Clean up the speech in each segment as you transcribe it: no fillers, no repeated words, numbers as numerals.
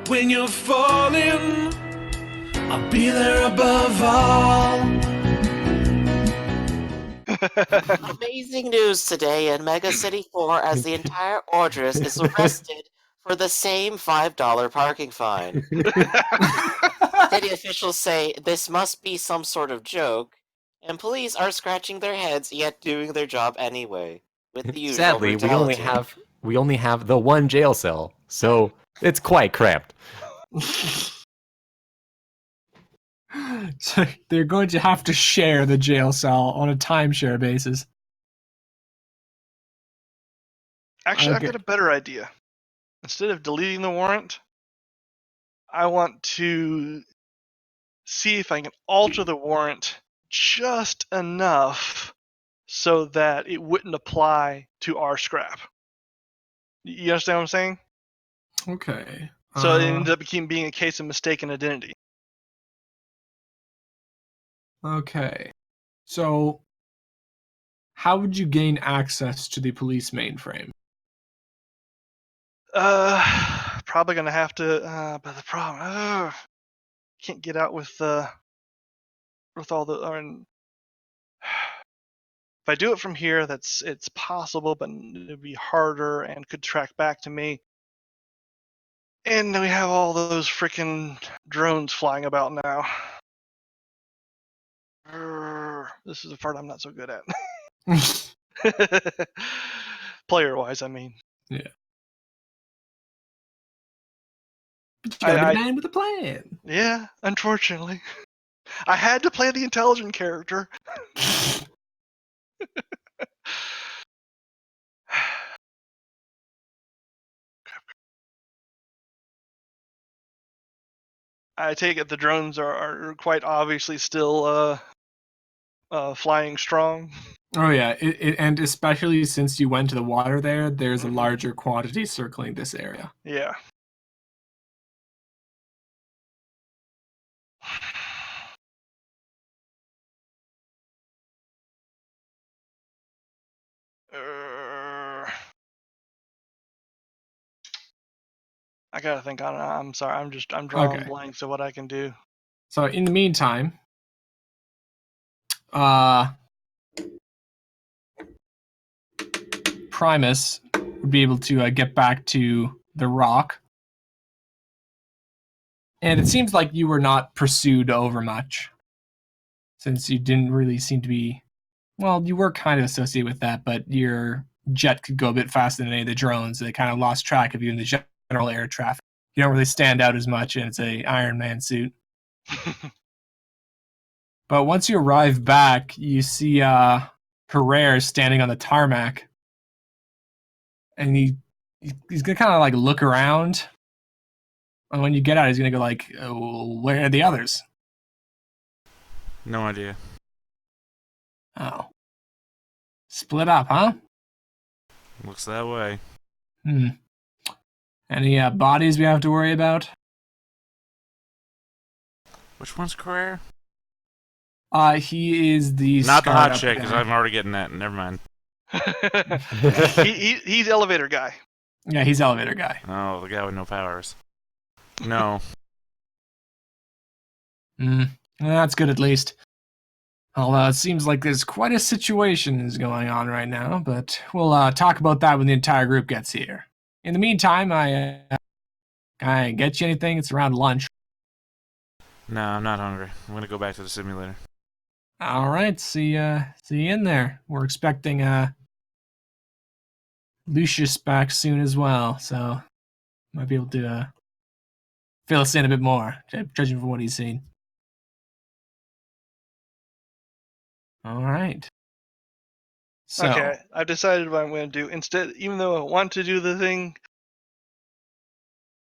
When you're falling, I'll be there above all. Amazing news today in Mega City 4 as the entire Orders is arrested for the same $5 parking fine. City officials say this must be some sort of joke, and police are scratching their heads yet doing their job anyway, with the usual Sadly, brutality. we only have the one jail cell, so it's quite cramped. So they're going to have to share the jail cell on a timeshare basis. Actually, Okay. I've got a better idea. Instead of deleting the warrant, I want to see if I can alter the warrant just enough so that it wouldn't apply to our scrap. You understand what I'm saying? Okay. So it ended up being a case of mistaken identity. Okay. So, how would you gain access to the police mainframe? Probably gonna have to. But the problem, can't get out with all the. If I do it from here, it's possible, but it'd be harder and could track back to me. And we have all those freaking drones flying about now. This is the part I'm not so good at. Player-wise, I mean. Yeah. But you gotta be the man with a plan. Yeah, unfortunately. I had to play the intelligent character. I take it the drones are quite obviously still flying strong. Oh yeah, and especially since you went to the water there, there's a larger quantity circling this area. Yeah. I gotta think on it. I'm sorry. I'm drawing blanks of what I can do. So in the meantime, Primus would be able to get back to the rock. And it seems like you were not pursued over much, since you didn't really seem to be... Well, you were kind of associated with that, but your jet could go a bit faster than any of the drones. They kind of lost track of you in the general air traffic. You don't really stand out as much, and it's a Iron Man suit. But once you arrive back, you see Herrera standing on the tarmac. And he's going to kind of like look around. And when you get out, he's going to go like, where are the others? No idea. Oh. Split up, huh? Looks that way. Any bodies we have to worry about? Which one's Carrera? He is the Not the hot startup chick, guy. because I'm already getting that. Never mind. He's elevator guy. Yeah, he's elevator guy. Oh, the guy with no powers. No. Well, that's good at least. Although it seems like there's quite a situation is going on right now, but we'll talk about that when the entire group gets here. In the meantime, I get you anything? It's around lunch. No, I'm not hungry. I'm gonna go back to the simulator. All right, see you in there. We're expecting Lucius back soon as well, so might be able to fill us in a bit more, judging from what he's seen. All right. So, Okay, I've decided what I'm going to do. Instead, even though I want to do the thing,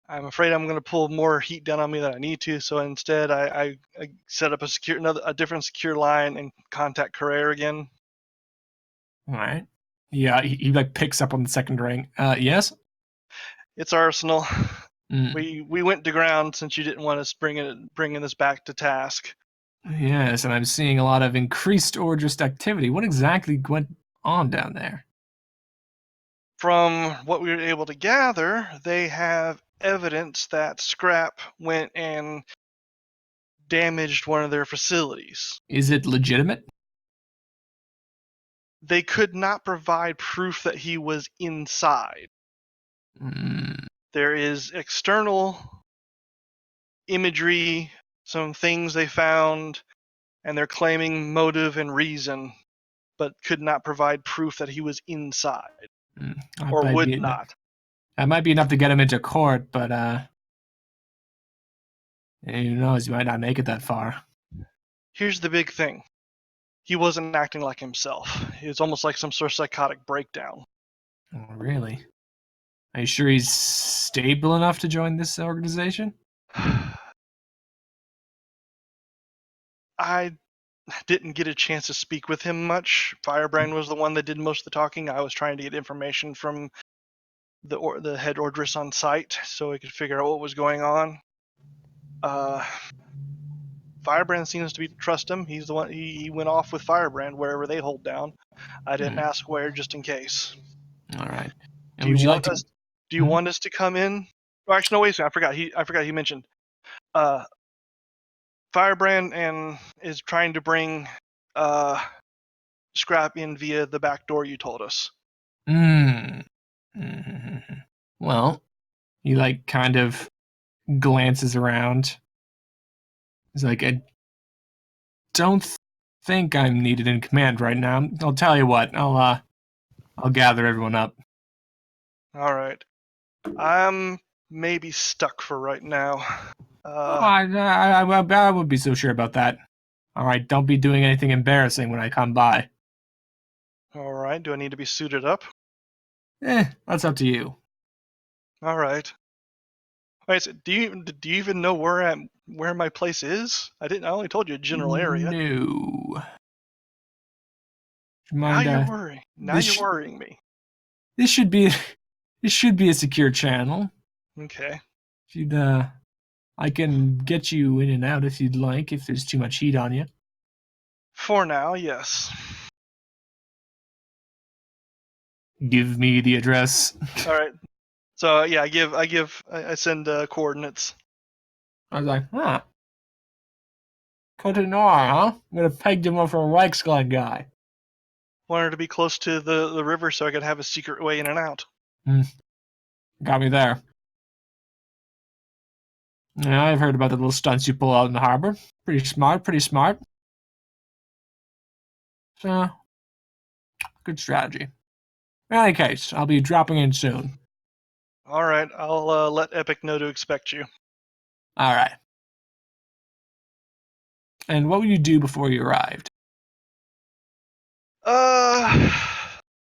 I'm afraid I'm going to pull more heat down on me than I need to. So instead, I set up a different secure line and contact Carrera again. All right. Yeah, he like picks up on the second ring. Yes. It's Arsenal. We went to ground since you didn't want us bringing this back to task. Yes, and I'm seeing a lot of increased Ordrist activity. What exactly went on down there? From what we were able to gather, they have evidence that Scrap went and damaged one of their facilities. Is it legitimate? They could not provide proof that he was inside. There is external imagery, some things they found, and they're claiming motive and reason, but could not provide proof that he was inside, or would not. That might be enough to get him into court, but who knows? You might not make it that far. Here's the big thing. He wasn't acting like himself. It was almost like some sort of psychotic breakdown. Oh, really? Are you sure he's stable enough to join this organization? I didn't get a chance to speak with him much. Firebrand was the one that did most of the talking. I was trying to get information from the head ordress on site so we could figure out what was going on. Firebrand seems to trust him. He's the one. He went off with Firebrand wherever they hold down. I didn't ask where, just in case. All right. And Do you want us to come in? Oh, actually, no. Wait a second. I forgot. He mentioned. Firebrand is trying to bring Scrap in via the back door you told us. Well, he kind of glances around. He's like, I don't think I'm needed in command right now. I'll tell you what. I'll gather everyone up. All right. I'm maybe stuck for right now. I would be so sure about that. All right, don't be doing anything embarrassing when I come by. All right. Do I need to be suited up? That's up to you. All right. Wait, so do you even know where my place is? I only told you a general area. No. Now you're worrying. Now you're worrying me. This should be a secure channel. Okay. If you'd I can get you in and out if you'd like, if there's too much heat on you. For now, yes. Give me the address. All right. So yeah, I send coordinates. I was like, Cotonou, huh? I'm gonna peg him up for a Reichsglen guy. Wanted to be close to the river so I could have a secret way in and out. Got me there. Yeah, I've heard about the little stunts you pull out in the harbor. Pretty smart. So, good strategy. In any case, I'll be dropping in soon. All right, I'll let Epic know to expect you. All right. And what would you do before you arrived?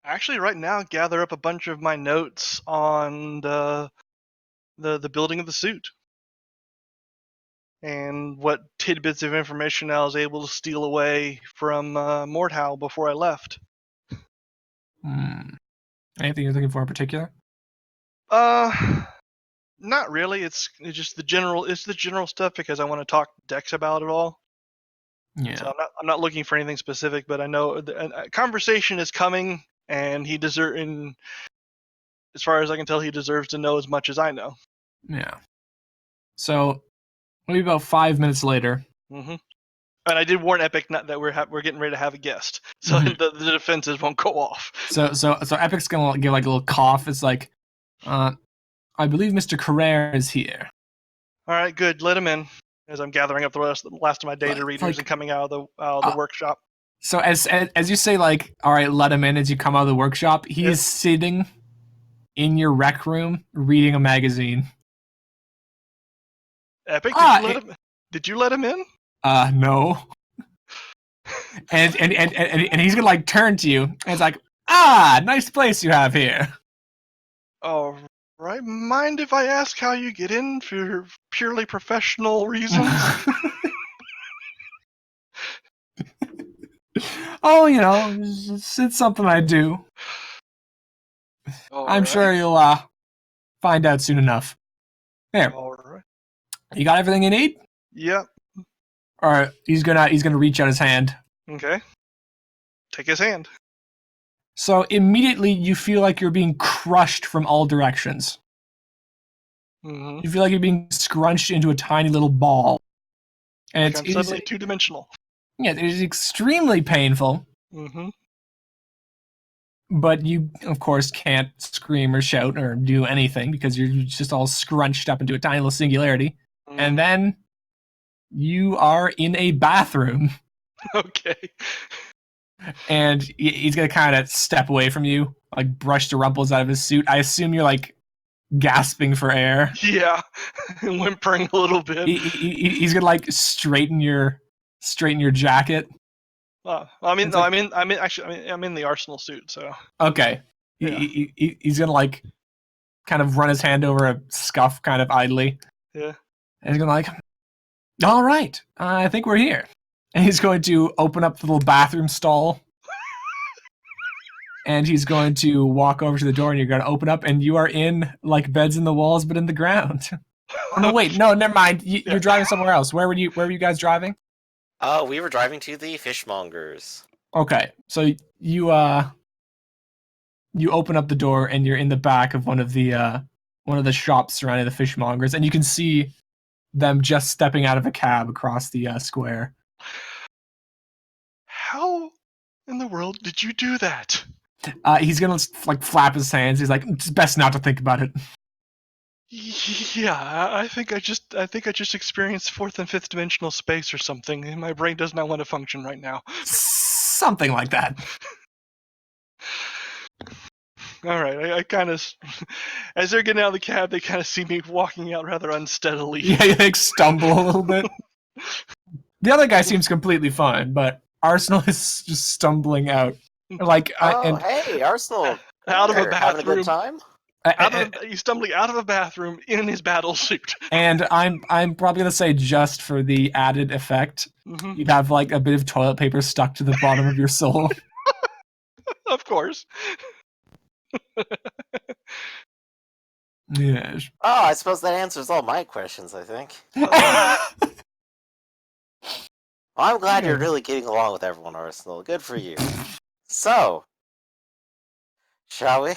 Actually, right now, gather up a bunch of my notes on the building of the suit. And what tidbits of information I was able to steal away from Mordhau before I left. Anything you're looking for in particular? Not really. It's just the general stuff because I want to talk to Dex about it all. Yeah. So I'm not looking for anything specific, but I know a conversation is coming, and and as far as I can tell, he deserves to know as much as I know. Yeah. So, maybe about 5 minutes later. Mm-hmm. And I did warn Epic that we're getting ready to have a guest, so the defenses won't go off. So Epic's gonna give like a little cough. It's like, I believe Mr. Carrere is here. All right, good. Let him in. As I'm gathering up the last of my data readers and coming out of the workshop. So as you say, like, all right, let him in. As you come out of the workshop, he is sitting in your rec room reading a magazine. Epic, did you let him in? No. and he's gonna like turn to you and it's like, nice place you have here. Oh, right. Mind if I ask how you get in for purely professional reasons? Oh, it's something I do. I'm sure you'll find out soon enough. Here. All right. You got everything you need? Yep. All right. He's gonna reach out his hand. Okay. Take his hand. So immediately you feel like you're being crushed from all directions. Mm-hmm. You feel like you're being scrunched into a tiny little ball. And Like I'm suddenly two-dimensional. yeah, it is extremely painful, Mm-hmm. but you, of course, can't scream or shout or do anything because you're just all scrunched up into a tiny little singularity. And then you are in a bathroom, Okay. and he's going to kind of step away from you, like brush the rumples out of his suit. I assume you're like gasping for air. Yeah. Whimpering a little bit. He's going to like straighten your jacket. I'm in the Arsenal suit, so. Okay. Yeah. He's gonna like kind of run his hand over a scuff kind of idly. Yeah. And he's gonna like, all right, I think we're here. And he's going to open up the little bathroom stall. And he's going to walk over to the door and you're gonna open up and you are in like beds in the walls but in the ground. Oh no, wait, no, never mind. You're driving somewhere else. Where were you guys driving? We were driving to the fishmongers. Okay. So you open up the door and you're in the back of one of the shops surrounding the fishmongers, and you can see them just stepping out of a cab across the square. How in the world did you do that? He's gonna like flap his hands. He's like, "It's best not to think about it." Yeah, I think I just experienced fourth and fifth dimensional space or something, and my brain does not want to function right now. Something like that. All right, I kind of, as they're getting out of the cab, they kind of see me walking out rather unsteadily. Yeah, you like stumble a little bit. The other guy seems completely fine, but Arsenal is just stumbling out. Like, Hey, Arsenal! Out of a You're having a bathroom. good time? He's stumbling out of a bathroom in his battle suit. And I'm probably gonna say, just for the added effect, you'd have like a bit of toilet paper stuck to the bottom of your soul. Of course. Yes. Oh, I suppose that answers all my questions, I think. Well, I'm glad you're really getting along with everyone, Arsenal. Good for you. So, shall we?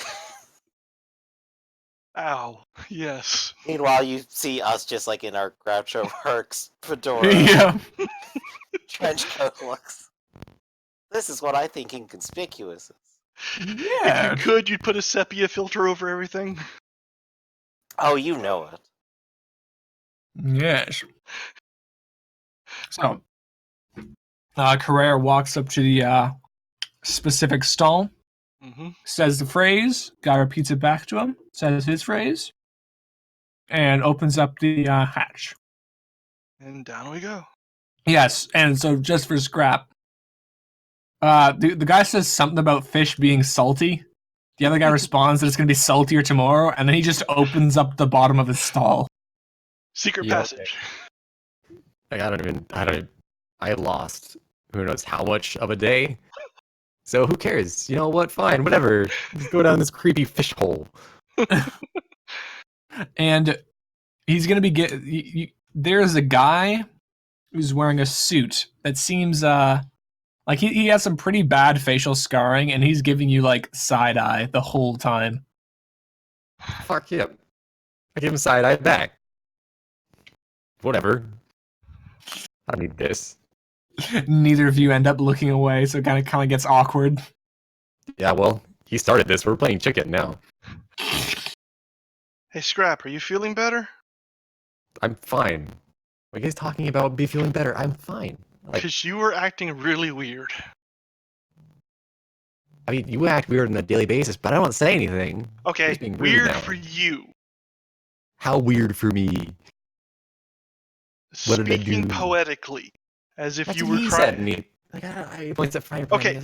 Ow. Yes. Meanwhile, you see us just like in our Groucho Marx fedora, Yeah. trench coat looks. This is what I think inconspicuous is. Yeah. If you could, you'd put a sepia filter over everything. Oh, you know it. Yes. So, Carrere walks up to the specific stall, says the phrase, guy repeats it back to him, says his phrase, and opens up the hatch. And down we go. Yes, and so just for scrap, the guy says something about fish being salty. The other guy responds that it's going to be saltier tomorrow, and then he just opens up the bottom of his stall. Secret Yeah, passage. Like, I lost who knows how much of a day. So who cares? You know what? Fine, whatever. Just go down this creepy fish hole. And he's going to be there's a guy who's wearing a suit that seems like he has some pretty bad facial scarring, and he's giving you like side eye the whole time. Fuck him. I give him side eye back. Whatever. I don't need this. Neither of you end up looking away, so it kind of gets awkward. Yeah, well, he started this. We're playing chicken now. Hey, Scrap, are you feeling better? I'm fine. What are you guys talking about be feeling better? I'm fine. Like, Because you were acting really weird. I mean, you act weird on a daily basis, but I don't say anything. Okay, Just being rude weird now. for you. How weird for me? What did I Speaking do? poetically, as if That's you what were he trying. said, and he points at Firebrand. Okay.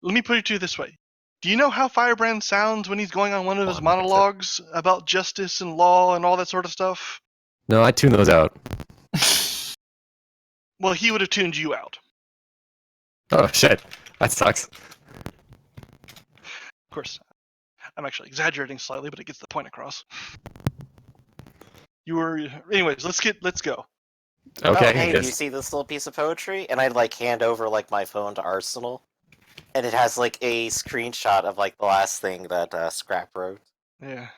Let me put it to you this way. Do you know how Firebrand sounds when he's going on one of his 100%. monologues about justice and law and all that sort of stuff? No, I tune those out. Well, he would have tuned you out. Oh, shit. That sucks. Of course, I'm actually exaggerating slightly, but it gets the point across. Anyways, let's go. Okay, Oh, hey, do you yes. see this little piece of poetry? And I'd like hand over like my phone to Arsenal, and it has like a screenshot of like the last thing that Scrap wrote. Yeah.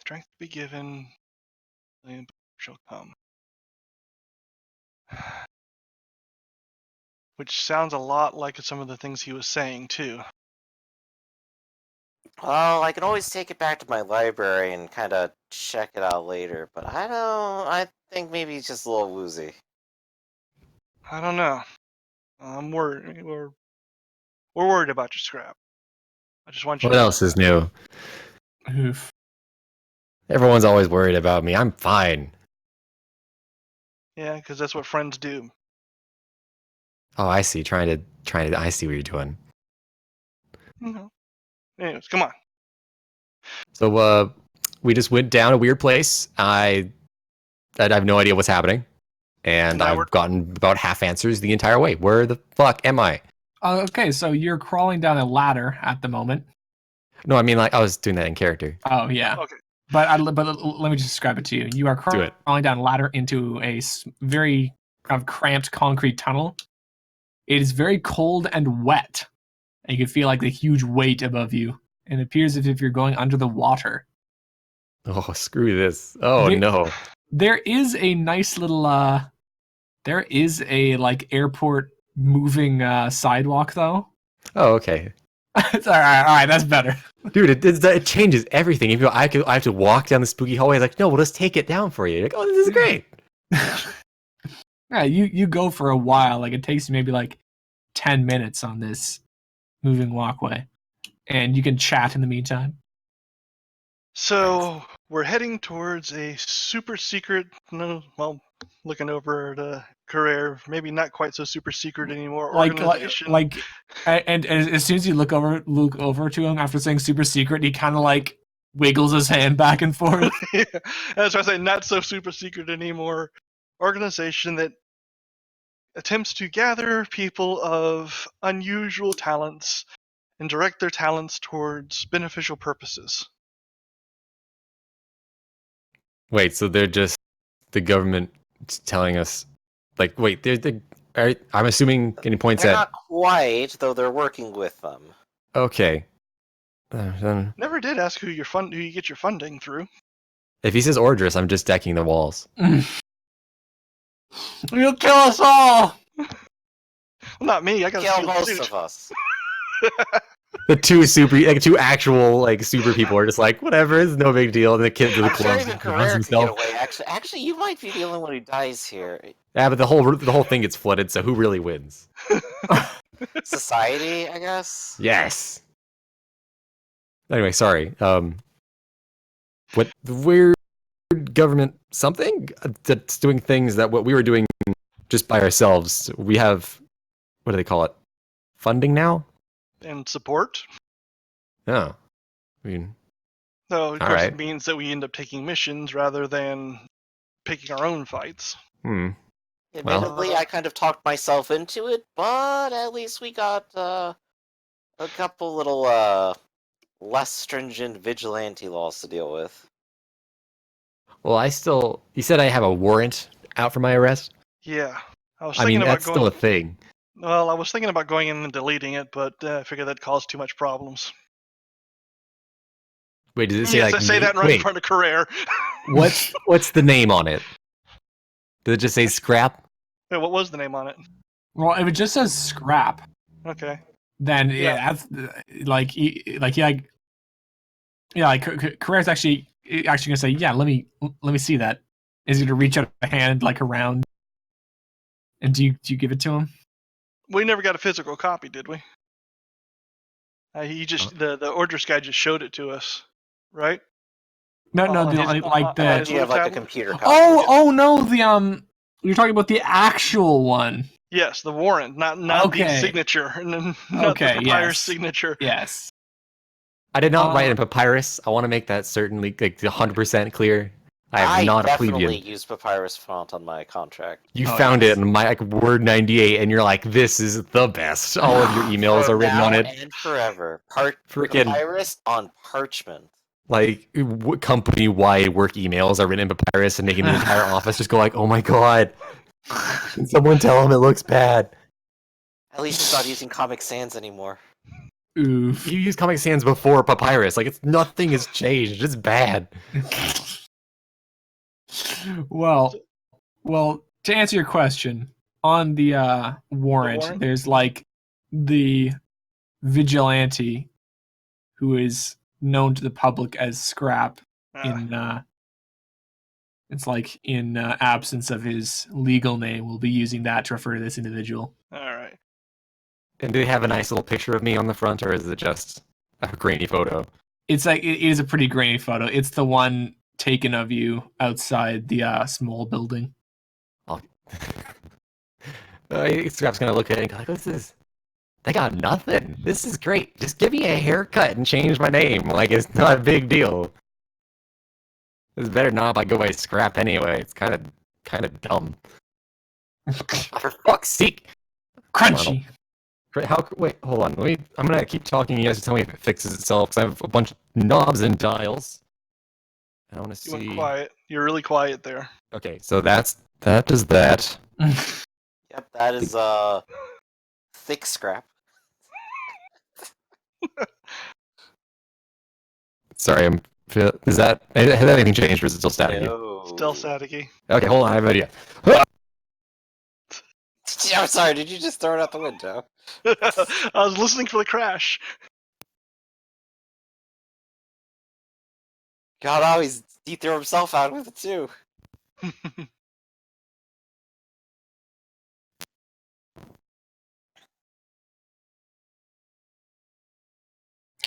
strength be given, and shall come. Which sounds a lot like some of the things he was saying too. Well, I can always take it back to my library and kind of check it out later, but I think maybe he's just a little woozy. I don't know. I'm worried. We're worried about you, Scrap. I just want you What to know else is that. new? Oof. Everyone's always worried about me. I'm fine. Yeah, because that's what friends do. Oh, I see. Trying to. I see what you're doing. Anyways, come on. So, we just went down a weird place. I have no idea what's happening, and Now we're- I've gotten about half answers the entire way. Where the fuck am I? Okay, so you're crawling down a ladder at the moment. No, I mean like I was doing that in character. Oh yeah. Okay. But let me just describe it to you. You are Do it. crawling down a ladder into a very kind of cramped concrete tunnel. It is very cold and wet, and you can feel like the huge weight above you. And it appears as if you're going under the water. Oh, screw this. Oh There- no. There is a nice little there is a like airport moving sidewalk though. Oh, okay. It's all right, that's better. Dude, it changes everything. If I have to walk down the spooky hallway, it's like, no, we'll just take it down for you. You're like, oh, this is great. Yeah, you go for a while. Like it takes you maybe like 10 minutes on this moving walkway. And you can chat in the meantime. So we're heading towards a super secret. Looking over the career, maybe not quite so super secret anymore. Organization. And as soon as you look over to him after saying super secret, he kind of like wiggles his hand back and forth. Yeah, that's why I say not so super secret anymore. Organization that attempts to gather people of unusual talents and direct their talents towards beneficial purposes. Wait, so they're just the government telling us, like, wait, I'm assuming any points They're at. not quite, though they're working with them. Okay. Never did ask who you get your funding through. If he says Ordris, I'm just decking the walls. You'll kill us all. Well, not me. I got Kill a most suit. of us. The two actual like super people are just like, whatever, it's no big deal. And the kid, the I'm sure clone even runs Carrera can get himself. away. Actually, you might be the only one who dies here. Yeah, but the whole thing gets flooded. So who really wins? Society, I guess. Yes. Anyway, sorry. What the weird government something that's doing things that what we were doing just by ourselves. We have, what do they call it? Funding now? And support. Oh, I mean, So, of All course, right. it means that we end up taking missions rather than picking our own fights. Well. Admittedly, I kind of talked myself into it, but at least we got a couple little less stringent vigilante laws to deal with. Well, you said I have a warrant out for my arrest? Yeah. I was I thinking mean, about that's still a thing. Well, I was thinking about going in and deleting it, but I figured that'd cause too much problems. Wait, does it say Yes, like I say that right in wait, front of Carrere. what's the name on it? Does it just say scrap? Wait, what was the name on it? Well, if it just says scrap, Okay. then Yeah. that's like Carrera's actually gonna say, yeah, let me see that. Is he to reach out a hand like around? And do you give it to him? We never got a physical copy, did we? He just the Ordris guy just showed it to us, right? No, On his- like the. his Do you have like a tablet? computer copy? Oh no, the you're talking about the actual one. Yes, the warrant, not the Okay. signature, not Okay, the papyrus yes. signature. Yes. I did not write Uh, in papyrus. I want to make that certainly like 100% clear. I am not a definitely plebeian. use papyrus font on my contract. You Oh, found yes. it in my like Word 98, and you're like, "This is the best." All of your emails For are written now on it. and forever. Freaking Papyrus on parchment. like company-wide work emails are written in papyrus, and making the entire office just go like, "Oh my god!" Can someone tell him it looks bad? At least it's not using Comic Sans anymore. Oof. You used Comic Sans before Papyrus. Like, nothing has changed. It's bad. well, to answer your question, on the warrant, there's like the vigilante who is known to the public as Scrap in it's like in absence of his legal name, we'll be using that to refer to this individual. All right. And do they have a nice little picture of me on the front, or is it just a grainy photo? It's like it is a pretty grainy photo. It's the one taken of you outside the small building. Scrap's gonna look at it and go like, "This is. They got nothing. This is great. Just give me a haircut and change my name. Like, it's not a big deal. It's better not if I go by Scrap anyway. It's kind of dumb. For fuck's sake! Crunchy. Wait, hold on. I'm gonna keep talking. You guys can tell me if it fixes itself. Because I have a bunch of knobs and dials. I want to You see. went quiet. You're really quiet there. Okay, so that does that. Yep, that is thick scrap. Sorry, is that has anything changed, or is it still static? No. Still staticky. Okay, hold on. I have an idea. I'm sorry, did you just throw it out the window? I was listening for the crash. God, oh, he threw himself out with it too.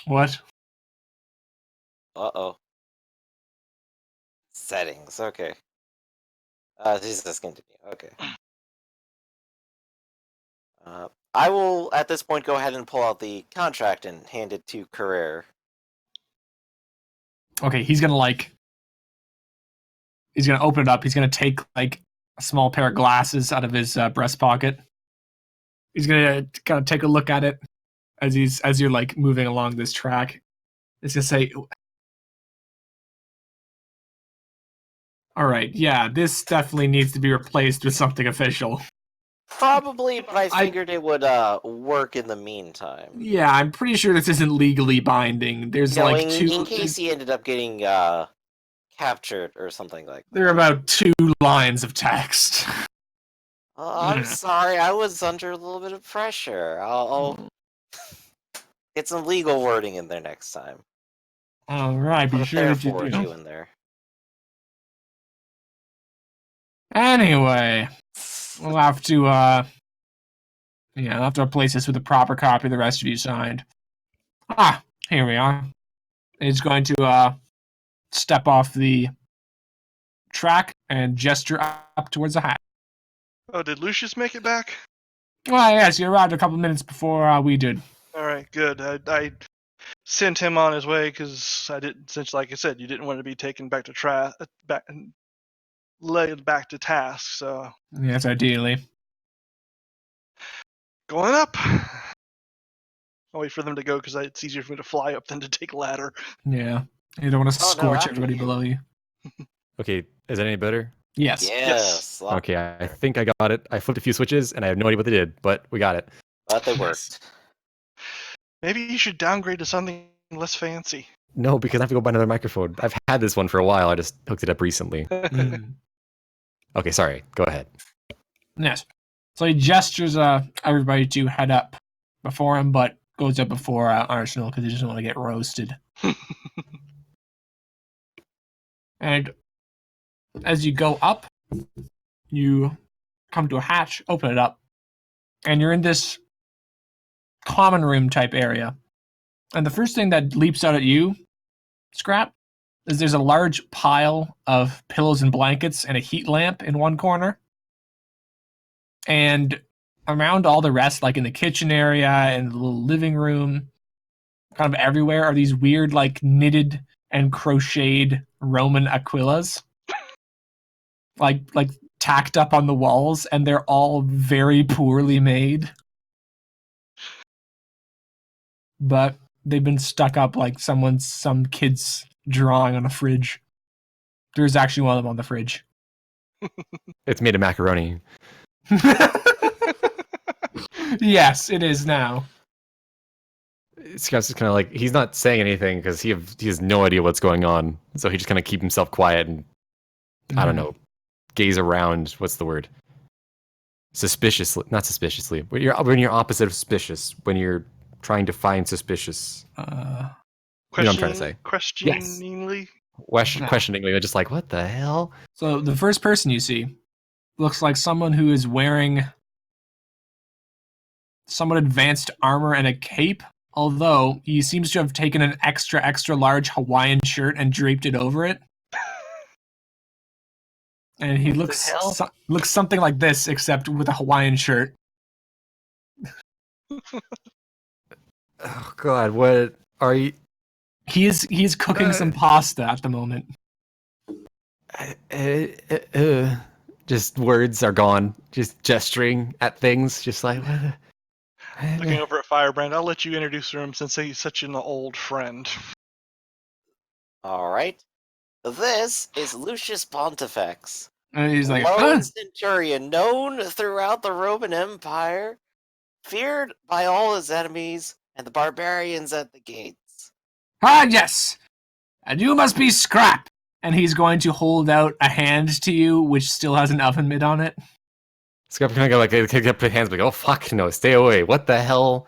What? Uh-oh. Settings, okay. Jesus, continue, okay. I will, at this point, go ahead and pull out the contract and hand it to Career. Okay, he's gonna open it up. He's gonna take like a small pair of glasses out of his breast pocket. He's gonna kind of take a look at it as you're like moving along this track. He's gonna say, "All right, yeah, this definitely needs to be replaced with something official." Probably, but I figured it would work in the meantime. Yeah, I'm pretty sure this isn't legally binding. There's like in case he ended up getting captured or something like that. There are about 2 lines of text. I'm sorry, I was under a little bit of pressure. I'll get some legal wording in there next time. All right, be sure that you do. You in there. Anyway, we'll have to I'll have to replace this with a proper copy the rest of you signed. Here we are. It's going to step off the track and gesture up towards the hat. Oh, did Lucius make it back? Well, yes, you arrived a couple minutes before we did. All right, good. I sent him on his way because since like I said, you didn't want to be taken back to led back to task. So Yes, ideally. going up. I'll wait for them to go because it's easier for me to fly up than to take a ladder. Yeah, you don't want to scorch everybody below you. Okay, is that any better? Yes. Yes. Okay, I think I got it. I flipped a few switches, and I have no idea what they did, but we got it. But they worked. Maybe you should downgrade to something less fancy. No, because I have to go buy another microphone. I've had this one for a while. I just hooked it up recently. Okay, sorry. Go ahead. Yes. So he gestures everybody to head up before him, but goes up before Arsenal because he doesn't want to get roasted. And as you go up, you come to a hatch, open it up, and you're in this common room type area. And the first thing that leaps out at you, Scrap, is there's a large pile of pillows and blankets and a heat lamp in one corner. And around all the rest, like in the kitchen area and the little living room, kind of everywhere, are these weird, like, knitted and crocheted Roman aquillas. like tacked up on the walls, and they're all very poorly made. But they've been stuck up like some kid's drawing on a fridge. There's actually one of them on the fridge. It's made of macaroni. Yes, it is now. Scott's just kind of like, he's not saying anything because he has no idea what's going on. So he just kind of keep himself quiet and, I don't know, gaze around. What's the word? Suspiciously, not suspiciously. When you're opposite of suspicious, when you're trying to find suspicious. You know what I'm trying to say. Questioningly? Questioningly, they're just like, what the hell? So the first person you see looks like someone who is wearing somewhat advanced armor and a cape, although he seems to have taken an extra large Hawaiian shirt and draped it over it. And he looks something like this, except with a Hawaiian shirt. Oh God, what are you? He's cooking some pasta at the moment. Just words are gone. Just gesturing at things, just like. Looking over at Firebrand, I'll let you introduce him since he's such an old friend. All right. This is Lucius Pontifex, And he's like, lone centurion known throughout the Roman Empire, feared by all his enemies and the barbarians at the gates. yes, and you must be Scrap. And he's going to hold out a hand to you, which still has an oven mitt on it. Scrap kind of go like, kick up his hands, like, oh fuck no, stay away. What the hell?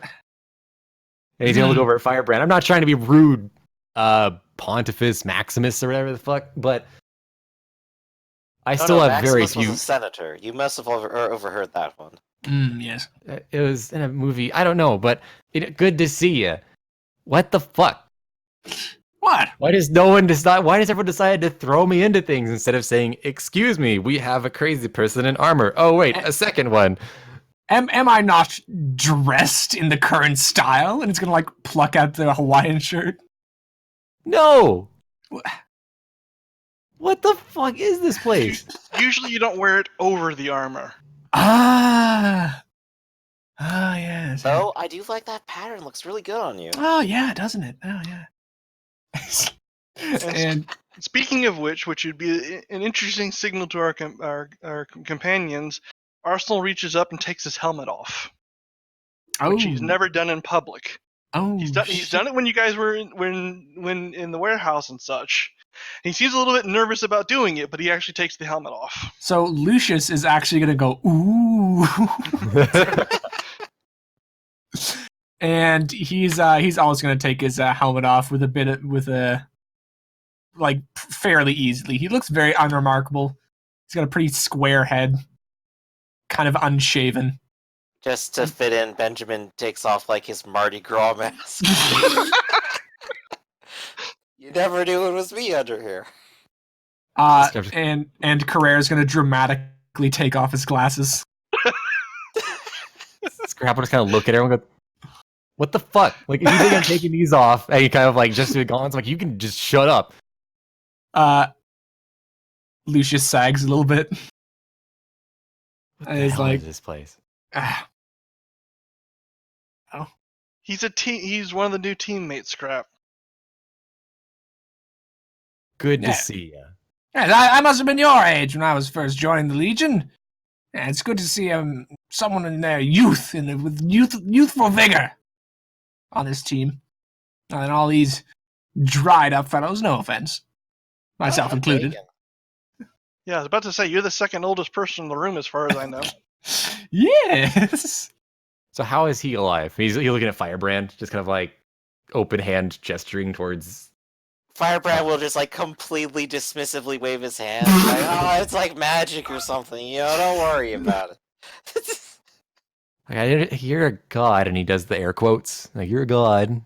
And he's gonna look over at Firebrand. I'm not trying to be rude, Pontifex Maximus or whatever the fuck, but I still have Maximus very was few. a senator. You must have overheard that one. Yes. It was in a movie. I don't know, but good to see you. What the fuck? What? Why does no one decide? Why does everyone decide to throw me into things instead of saying, "Excuse me, we have a crazy person in armor"? Oh wait, a second one. Am I not dressed in the current style? And it's gonna like pluck out the Hawaiian shirt. No. What the fuck is this place? Usually you don't wear it over the armor. Yes. Though I do like that pattern. Looks really good on you. Oh yeah, doesn't it? Oh yeah. And Speaking of which would be an interesting signal to our companions, Arsenal reaches up and takes his helmet off, which he's never done in public. He's done it when you guys were when in the warehouse and such. He seems a little bit nervous about doing it, but he actually takes the helmet off. So Lucius is actually gonna go ooh, and he's always gonna take his helmet off with fairly easily. He looks very unremarkable. He's got a pretty square head, kind of unshaven. Just to fit in, Benjamin takes off like his Mardi Gras mask. You never knew it was me under here. And Carrera's gonna dramatically take off his glasses. Scrap will just kind of look at everyone and go, what the fuck? Like, if you think I'm taking these off, and you kind of like just gone, it's like, you can just shut up. Lucius sags a little bit. What And the he's hell like, is this place? He's one of the new teammates, Scrap. Good Yeah. to see you. Yeah, I must have been your age when I was first joining the Legion. Yeah, it's good to see someone in their youth with youthful vigor on this team. And all these dried up fellows, no offense. Myself included. Bacon. Yeah, I was about to say, you're the second oldest person in the room as far as I know. Yes. So how is he alive? He's looking at Firebrand, just kind of like open hand gesturing towards. Firebrand will just like completely dismissively wave his hand. Like, oh, it's like magic or something. You know, don't worry about it. Like, you're a god, and he does the air quotes. Like, you're a god.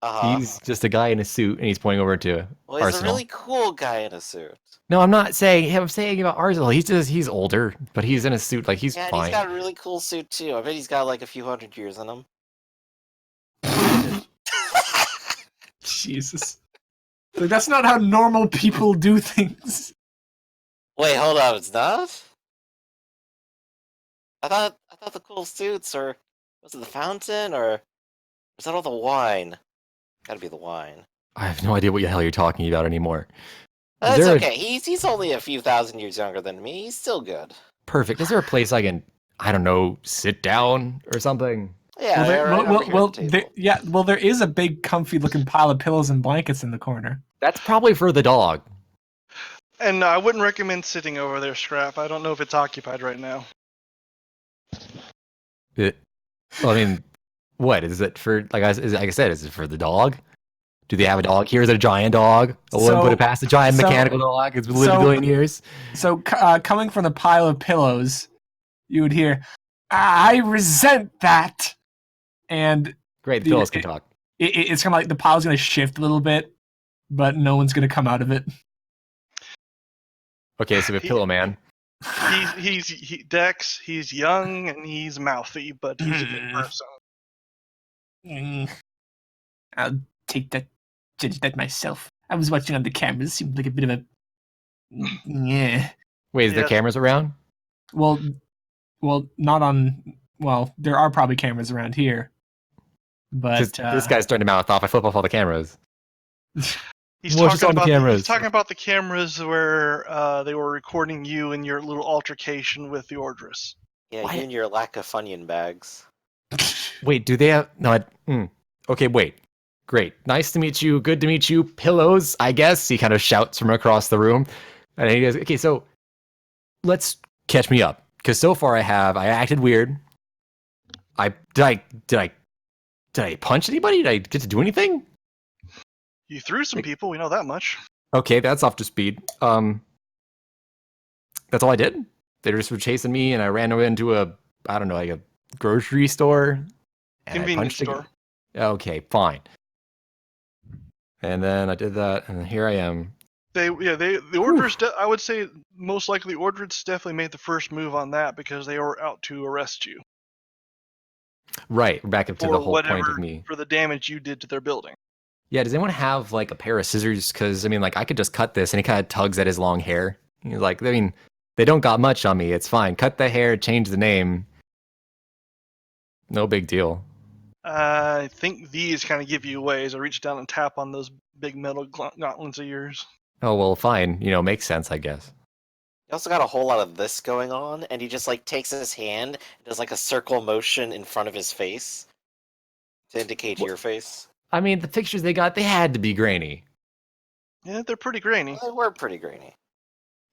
Uh-huh. He's just a guy in a suit, and he's pointing over to Well, he's Arsenal. a really cool guy in a suit. No, I'm not saying him. I'm saying about Arsenal. He's older, but he's in a suit. Like, he's Yeah, and fine. he's got a really cool suit too. I bet he's got like a few hundred years in him. Jesus. Like, that's not how normal people do things. Wait, hold on, it's not? I thought the cool suits or was it the fountain or was that all the wine? Gotta be the wine. I have no idea what the hell you're talking about anymore. That's there a- okay. He's only a few thousand years younger than me. He's still good. Perfect. Is there a place I can, I don't know, sit down or something? Yeah, right over here at the table. there is a big, comfy-looking pile of pillows and blankets in the corner. That's probably for the dog. And I wouldn't recommend sitting over there, Scrap. I don't know if it's occupied right now. Well, I mean, what is it for? Like I said, is it for the dog? Do they have a dog? Here's a giant dog. I wouldn't put it past a giant mechanical dog. It's lived a billion years. So, coming from the pile of pillows, you would hear, "I resent that," and Great, the pillows can talk. It's kind of like the pile's going to shift a little bit, but no one's going to come out of it. Okay, so we have Pillow Man. He's Dex. He's young and he's mouthy, but he's a good person. I'll judge that myself. I was watching on the cameras. Seemed like a bit of a yeah. Wait, is there cameras around? Well, not on. Well, there are probably cameras around here, but this guy's starting to mouth off. I flip off all the cameras. He's talking about the cameras where they were recording you and your little altercation with the Ordress. Yeah, you and your lack of Funyun bags. Wait, do they have... No, okay, wait. Great. Nice to meet you. Good to meet you. Pillows, I guess. He kind of shouts from across the room. And he goes, okay, so let's catch me up. Because so far I acted weird. Did I punch anybody? Did I get to do anything? You threw some people, we know that much. Okay, that's off to speed. That's all I did. They just were chasing me, and I ran into a grocery store. Convenience store. Okay, fine. And then I did that, and here I am. The Ordress. I would say most likely Ordress definitely made the first move on that because they were out to arrest you. Right, back up to the whole point of me. For the damage you did to their building. Yeah, does anyone have like a pair of scissors? Because I mean, like I could just cut this, and he kind of tugs at his long hair. He's like, I mean, they don't got much on me. It's fine. Cut the hair, change the name. No big deal. I think these kind of give you away as I reach down and tap on those big metal gauntlets of yours. Oh well, fine. Makes sense, I guess. He also got a whole lot of this going on, and he just like takes his hand and does like a circle motion in front of his face to indicate your face. I mean, the pictures they had to be grainy. Yeah, they're pretty grainy. They were pretty grainy.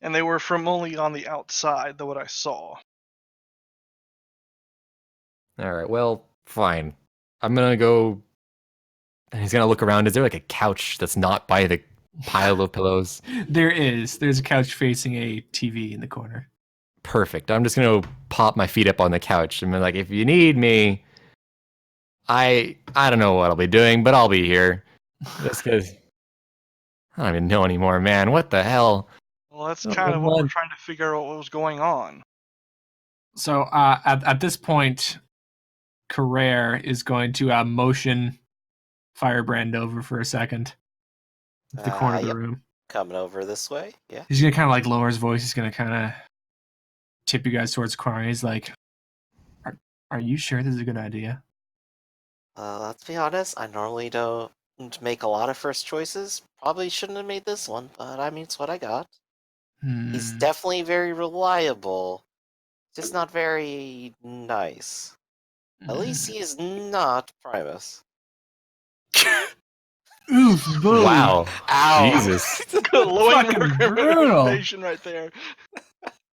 And they were from only on the outside, what I saw. All right, well, fine. I'm going to go... And he's going to look around. Is there like a couch that's not by the pile of pillows? There is. There's a couch facing a TV in the corner. Perfect. I'm just going to pop my feet up on the couch and be like, if you need me... I don't know what I'll be doing, but I'll be here. Just because I don't even know anymore, man. What the hell? Well, that's kind of what we're trying to figure out what was going on. So at this point, Carrere is going to motion Firebrand over for a second at the corner of the room. Coming over this way, yeah. He's going to kind of like lower his voice. He's going to kind of tip you guys towards the corner. He's like, are you sure this is a good idea? Let's be honest, I normally don't make a lot of first choices. Probably shouldn't have made this one, but I mean, it's what I got. He's definitely very reliable, just not very nice. At least he is not Primus. Oof, wow. Ow. Jesus. Glowing brutal. recommendation right there.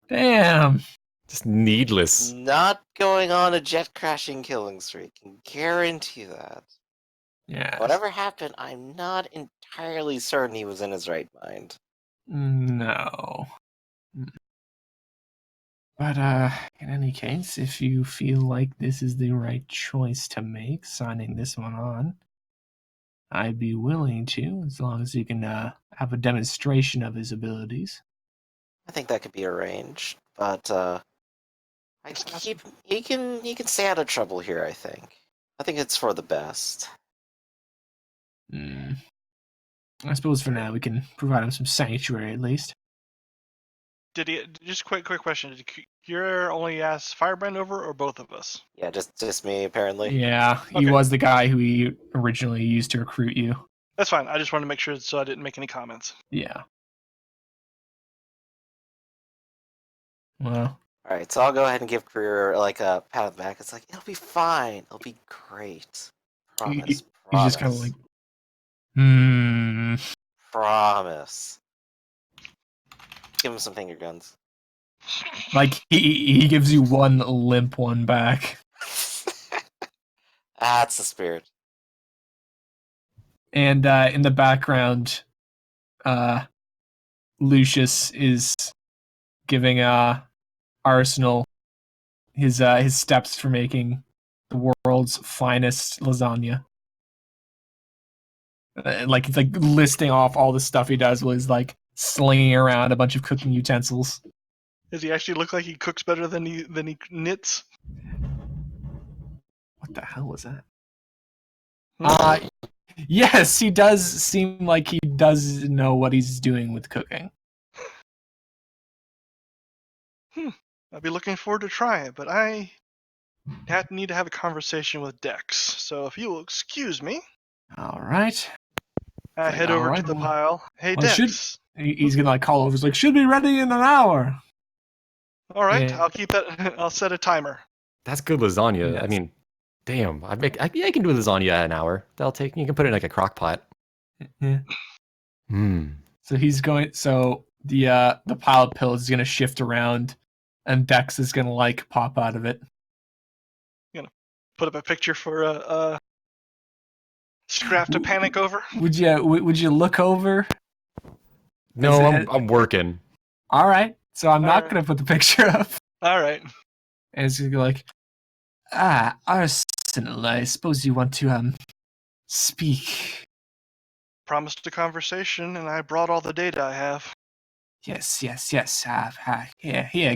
Damn. Just needless. Not going on a jet crashing killing streak. Can guarantee that. Yeah. Whatever happened, I'm not entirely certain he was in his right mind. No. But in any case, if you feel like this is the right choice to make, signing this one on, I'd be willing to, as long as you can have a demonstration of his abilities. I think that could be arranged, but he can stay out of trouble here. I think it's for the best. I suppose for now we can provide him some sanctuary at least. Did he? Just quick question. Did Kira only ask Firebrand over, or both of us? Yeah, just me apparently. Yeah, he was the guy who he originally used to recruit you. That's fine. I just wanted to make sure so I didn't make any comments. Yeah. Well, All right, so I'll go ahead and give Career like a pat on the back. It's like it'll be fine. It'll be great. Promise. He's promise. just kind of like, Promise. Give him some finger guns. Like he gives you one limp one back. That's the spirit. And in the background, Lucius is giving Arsenal his steps for making the world's finest lasagna. Like it's like listing off all the stuff he does while he's like slinging around a bunch of cooking utensils. Does he actually look like he cooks better than he knits? What the hell was that? Hmm. Yes, he does seem like he does know what he's doing with cooking. I'd be looking forward to trying it, but I need to have a conversation with Dex. So if you will excuse me, All right. I head over to the pile. Hey, well, Dex. He's gonna like call over. He's like, should be ready in an hour. All right, Yeah. I'll keep that. I'll set a timer. That's good lasagna. Yes. I mean, damn. I can do lasagna at an hour. That'll take. You can put it in like a crock pot. Yeah. So he's going. So the pile of pills is gonna shift around, and Dex is gonna like pop out of it. Put up a picture for Scrap to panic over. Would you look over? No, Is it- I'm working. All right. So I'm All not right. gonna put the picture up. All right. And it's gonna go like, Arsenal, I suppose you want to speak. Promised a conversation, and I brought all the data I have. Yes. Here,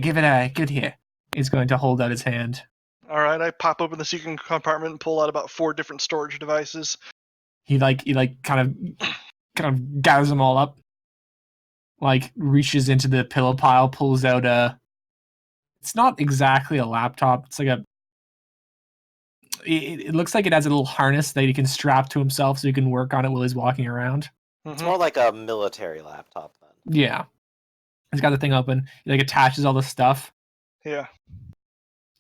give it here. He's going to hold out his hand. All right, I pop open the secret compartment and pull out about 4 different storage devices. He kind of gathers them all up, like reaches into the pillow pile, pulls out it's not exactly a laptop. It's like it looks like it has a little harness that he can strap to himself so he can work on it while he's walking around. It's Mhm. more like a military laptop then. Yeah. He's got the thing open. He like attaches all the stuff Yeah.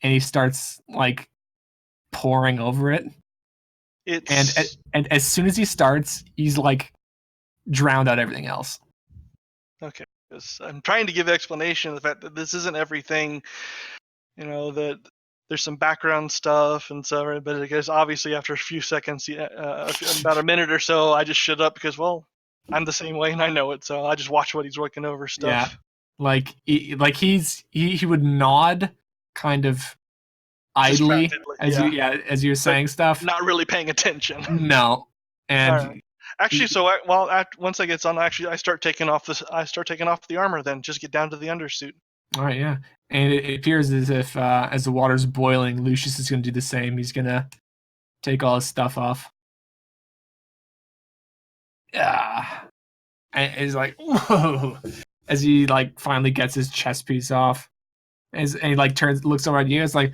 and he starts like pouring over it. It's And as soon as he starts, he's like drowned out everything else. okay. 'Cause I'm trying to give explanation of the fact that this isn't everything. That there's some background stuff and so, but I guess obviously after a few seconds, about a minute or so, I just shut up because, well, I'm the same way and I know it, so I just watch what he's working over stuff. Yeah. Like he would nod kind of idly Distractedly, as you're saying stuff. Not really paying attention. No. And Alright. Actually, so once I get on, I start taking off the armor. Then just get down to the undersuit. all right, yeah. And it appears as if as the water's boiling, Lucius is going to do the same. He's going to take all his stuff off. Yeah. And he's like, whoa. As he like finally gets his chest piece off. And he like looks over at you. It's like,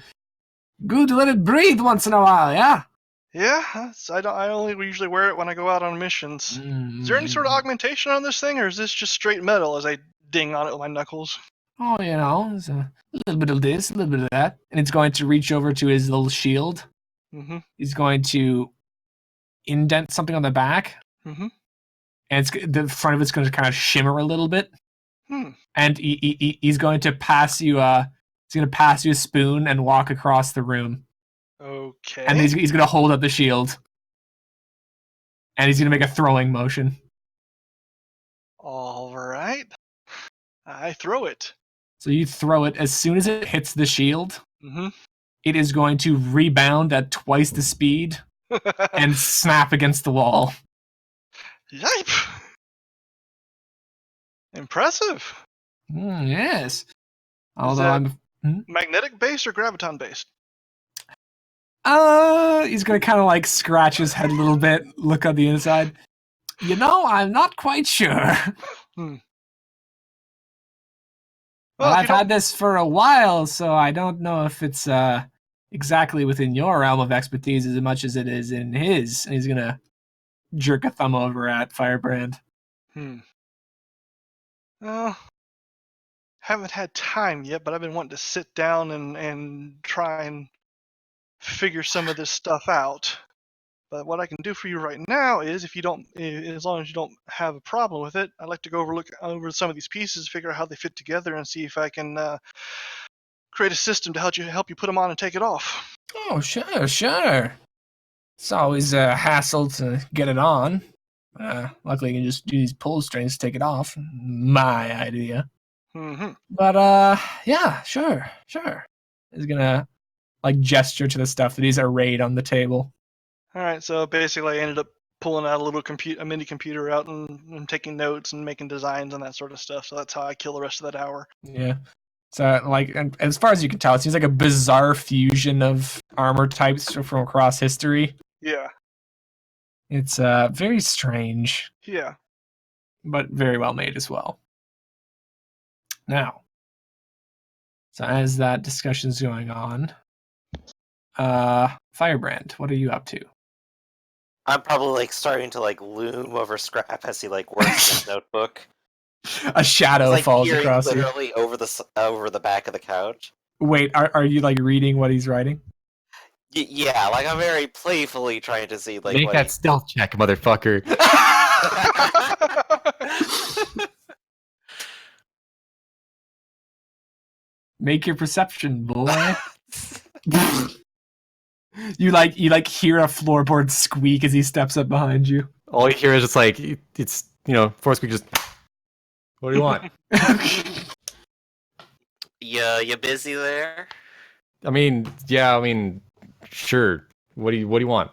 good to let it breathe once in a while, yeah? Yeah, I only usually wear it when I go out on missions. Is there any sort of augmentation on this thing, or is this just straight metal as I ding on it with my knuckles? Oh, there's a little bit of this, a little bit of that. And it's going to reach over to his little shield. Mm-hmm. He's going to indent something on the back. Mm-hmm. And the front of it's going to kind of shimmer a little bit. And he's going to pass you a spoon and walk across the room. Okay. And he's going to hold up the shield. And he's going to make a throwing motion. All right. I throw it. So you throw it. As soon as it hits the shield, Mm-hmm. it is going to rebound at twice the speed and snap against the wall. Yipe! Impressive. Yes. Although that- I'm Magnetic based or graviton based? he's gonna kind of like scratch his head a little bit, look on the inside. I'm not quite sure. Well, I've had this for a while, so I don't know if it's exactly within your realm of expertise as much as it is in his. And he's gonna jerk a thumb over at Firebrand. Well, haven't had time yet, but I've been wanting to sit down and try and figure some of this stuff out. But what I can do for you right now is, if you don't, as long as you don't have a problem with it, I'd like to go look over some of these pieces, figure out how they fit together, and see if I can create a system to help you put them on and take it off. Oh, sure. It's always a hassle to get it on. Luckily, you can just do these pull strings to take it off. My idea. Mm-hmm. But, yeah, sure. He's gonna, gesture to the stuff that he's arrayed on the table. All right, so basically I ended up pulling out a mini computer out and taking notes and making designs and that sort of stuff. So that's how I kill the rest of that hour. Yeah. So, and as far as you can tell, it seems like a bizarre fusion of armor types from across history. Yeah. It's very strange, Yeah. but very well made as well. Now, so as that discussion's going on, Firebrand, what are you up to? I'm probably starting to loom over Scrap as he works in his notebook. A shadow He's, falls peering across you. literally over the back of the couch. Wait, are you reading what he's writing? Yeah, I'm very playfully trying to see Make what that stealth check, motherfucker. Make your perception, boy. You hear a floorboard squeak as he steps up behind you. All you hear is just it's Force Squeak just. What do you want? You busy there? I mean, sure. What do you want?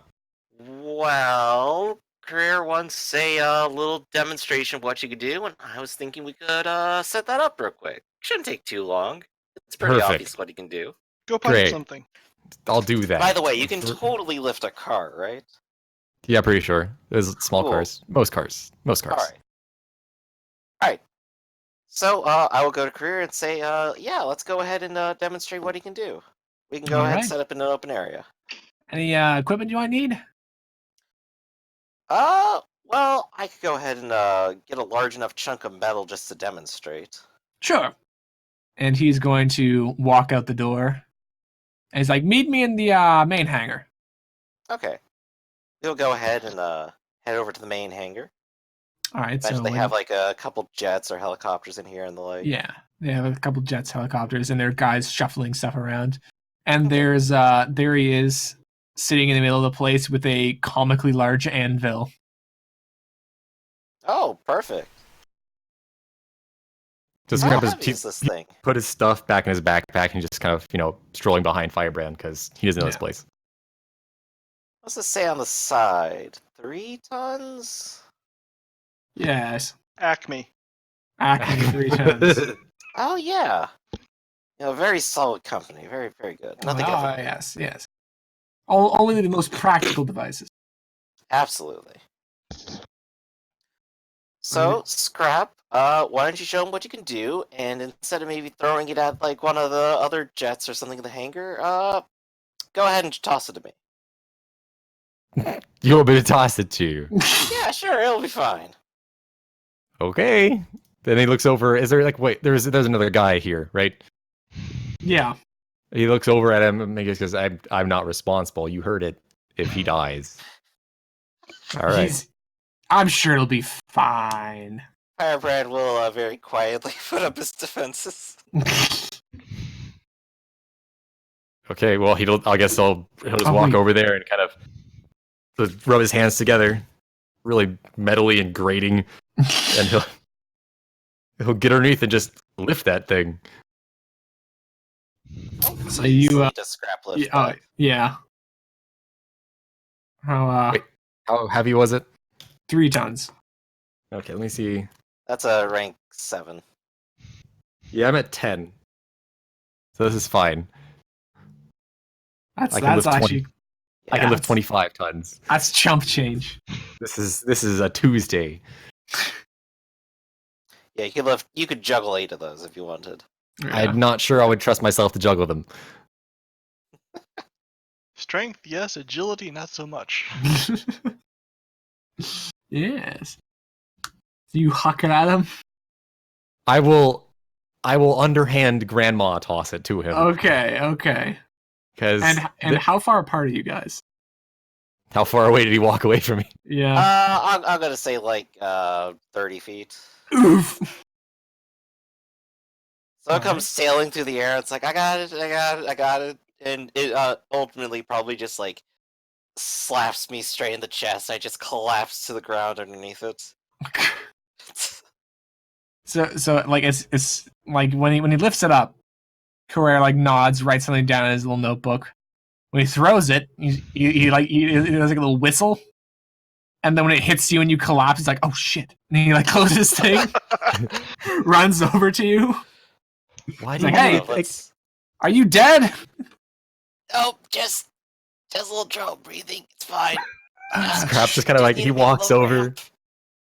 Well, Career wants a little demonstration of what you could do, and I was thinking we could set that up real quick. Shouldn't take too long. It's pretty Perfect. obvious what he can do. Go punch Great. something. I'll do that. By the way, you can totally lift a car, right? Yeah, pretty sure. There's small Cool. cars. Most cars. Alright. So, I will go to Career and say, yeah, let's go ahead and demonstrate what he can do. We can go ahead and Alright. set up in an open area. Any equipment you might need? Well, I could go ahead and get a large enough chunk of metal just to demonstrate. Sure. And he's going to walk out the door. And he's like, meet me in the main hangar. Okay. We'll go ahead and head over to the main hangar. Alright, Imagine so they have a couple jets or helicopters in here and the like. yeah, they have a couple jets, helicopters, and there are guys shuffling stuff around. And there's there he is, sitting in the middle of the place with a comically large anvil. Oh, perfect. Just How grab heavy is this thing? put his stuff back in his backpack and just kind of, strolling behind Firebrand because he doesn't know this Yeah. place. What's it say on the side? 3 tons? Yes, Acme. Acme 3 tons. Oh, yeah. Very solid company. Very, very good. Nothing to complain. Yes. Only the most practical devices. Absolutely. So, Scrap, why don't you show him what you can do, and instead of maybe throwing it at one of the other jets or something in the hangar, go ahead and toss it to me. You want me to toss it to you? Yeah, sure, it'll be fine. Okay. Then he looks over. Is there wait? There's another guy here, right? Yeah. He looks over at him and because I'm not responsible. You heard it. If he dies. All right. I'm sure it'll be fine. Firebrand will very quietly put up his defenses. Okay. Well, I guess he'll just Oh, walk wait. over there and kind of just rub his hands together, really metally and grating, and he'll get underneath and just lift that thing. So you, Sweet to Scrap lift that. yeah. How, Wait. How heavy was it? 3 tons. Okay, let me see. That's a rank 7. Yeah, I'm at 10. So this is fine. That's I can lift 20. actually I can lift that's- 25 tons. that's chump change. This is a Tuesday. Yeah, you could juggle 8 of those if you wanted. I'm not sure I would trust myself to juggle them. Strength, yes. Agility, not so much. Yes. So you huck it at him? I will I will underhand grandma toss it to him. Okay. Because And how far apart are you guys? how far away did he walk away from me? Yeah. I'm gonna say like 30 feet. Oof. So it comes sailing through the air. It's like, I got it. And it ultimately probably just like slaps me straight in the chest. I just collapse to the ground underneath it. So like it's like when he lifts it up, Carrere like nods, writes something down in his little notebook. When he throws it, he does like a little whistle, and then when it hits you and you collapse, he's like, "Oh shit!" And he like closes his thing, runs over to you. Why He's do like, you "Hey, are you dead?" Oh, just a little trouble breathing. It's fine. Scrap's just kind of like, he walks over,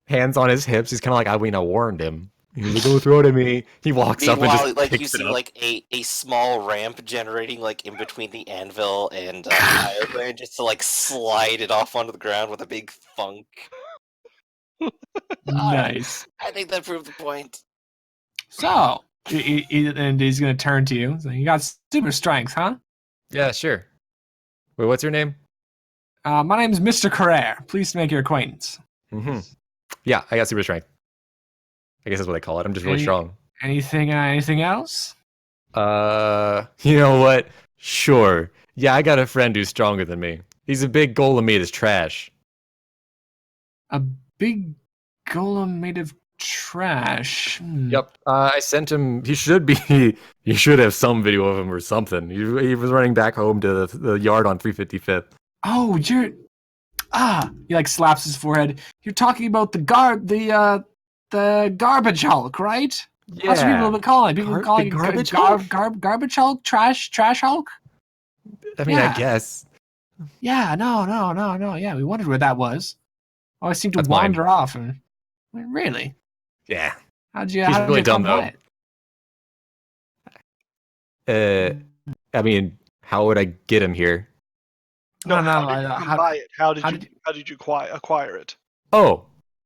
hands on his hips. He's kind of like, I warned him. He's like, "Go throw it at me." He walks up and Meanwhile, just like you picks it see up. like a small ramp generating like in between the anvil and Iron just to like slide it off onto the ground with a big thunk. Nice. I think that proved the point. So, and he's gonna turn to you. So you got super strength, huh? Yeah, sure. Wait, what's your name? My name is Mr. Carrere. Pleased to make your acquaintance. Mm-hmm. Yeah, I got super strength. I guess that's what they call it. I'm just really strong. Anything else? You know what? Sure. Yeah, I got a friend who's stronger than me. He's a big golem made of trash. A big golem made of trash. Yep. I sent him. He should be. You should have some video of him or something. He was running back home to the yard on 355th. Oh, you're. He like slaps his forehead. You're talking about the garbage Hulk, right? Yeah. That's what people have been calling it. People have been calling the it garbage Hulk? garbage Hulk, trash Hulk. I mean, Yeah. I guess. Yeah, no. Yeah, we wondered where that was. Always seemed to That's mine. wander off. And really, Yeah. how'd you? He's How'd really you come dumb, by though. it? I mean, how would I get him here? No. How did you come by it? How did you acquire it? Oh,